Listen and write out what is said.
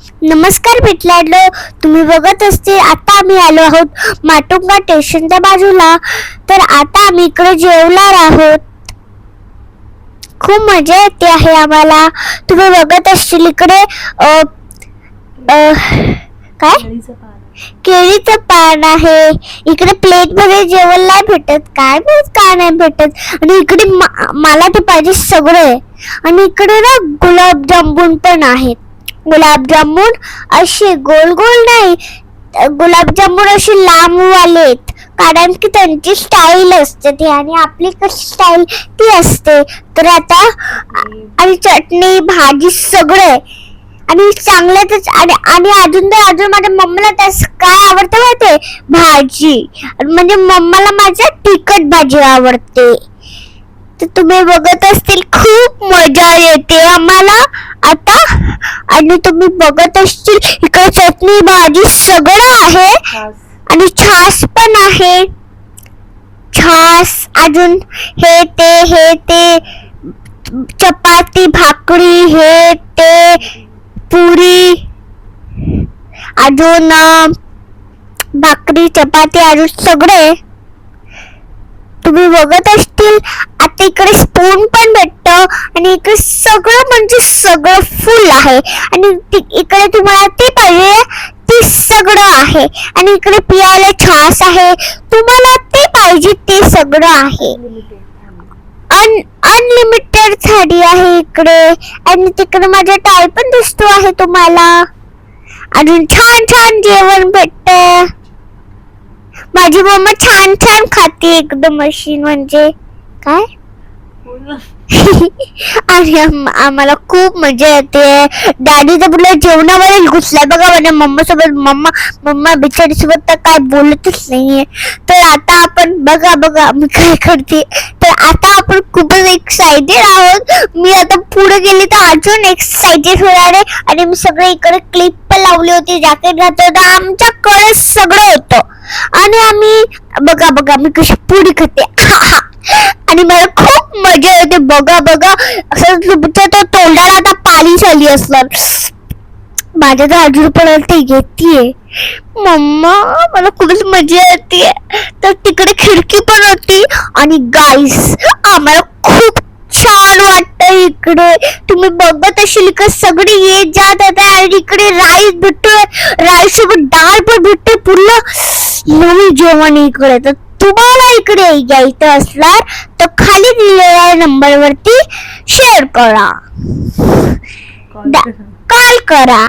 नमस्कार मित्रांनो, तुम्ही बघत असते आता आम्ही आलो आहोत माटुंगा स्टेशनच्या बाजूला. तर आता आम्ही इकडे जेवणार आहोत. खूप मजा येते आहे आम्हाला. तुम्ही बघत असतील इकडे काय केळीचं पान आहे. इकडे प्लेट मध्ये जेवण नाही भेटत, काय नाही भेटत. आणि इकडे मला ते पाहिजे सगळे. आणि इकडे ना गुलाबजामुन पण आहेत. गुलाबजामुन असे गोल गोल नाही, गुलाबजामुन असे लांब वाले आहेत, कारण की त्यांची स्टाईल असते ती आणि आपली कशी स्टाईल ती असते. तर आता आणि चटणी भाजी सगळे आणि चांगलंच. आणि अजून माझ्या मम्मीला त्यास काय आवडतं माहितीये, भाजी. म्हणजे मम्माला माझ्या तिखट भाजी आवडते. तर तुम्ही बघत असतील खूप मजा येते आम्हाला आता. आणि तुम्ही बघत असतील इकडे चटणी भाजी सगळं आहे आणि छास पण आहे. छास अजून हे ते चपाती भाकरी हे ते पुरी अजून भाकरी चपाती अजून सगळे तुम्ही बघत असतील. आता इकडे स्पून पण भेटतं आणि इकडे सगळं म्हणजे सगळं फुल आहे. आणि इकडे तुम्हाला ते पाहिजे ते सगळं आहे. आणि इकडे पियाला छास आहे, तुम्हाला ते पाहिजे ते सगळं आहे. अनलिमिटेड थाळी आहे इकडे. आणि तिकडे माझा टाय पण दिसतो आहे तुम्हाला. अजून छान छान जेवण भेटत. माझी मम्मा छान छान खाते एकदम अशी म्हणजे काय. आणि आम्हाला खूप मजा येते. डॅडी तर बोलला जेवणावर घुसलाय बघा माझ्या मम्मा सोबत. मम्मा बिचारी सोबत तर काय बोलतच नाहीये. तर आता आपण बघा मी काय करते. तर आता आपण खूपच एक्साइटेड आहोत. मी आता पुढे गेली तर अजून एक्साइटेड होणार आहे. आणि मी सगळे इकडे क्लिप पण लावली होती, जॅकेट घातलं होतं, आमच्याकडे सगळं होतं. आणि आम्ही बघा मी कशी पुडी खाते. आणि मला खूप मजा येते. बघा असं तोंडाला आता पाणी झाली असणार. माझ्या तर अजून पर्यंत येते मम्मा, मला खूपच मजा येते. तर तिकडे खिडकी पण होती. आणि गाईस आम्हाला खूप छान वाटतं इकडे. तुम्ही बघत असेल इकडे सगळे येत जात होते. आणि इकडे राईस भेटतोय, राईस सोबत डाळ पण भेटते, पूर्ण नवीन जेवण इकडे. तर तुम्हाला इकडे यायचं असणार तर खाली दिलेल्या नंबरवरती शेअर करा, कॉल करा.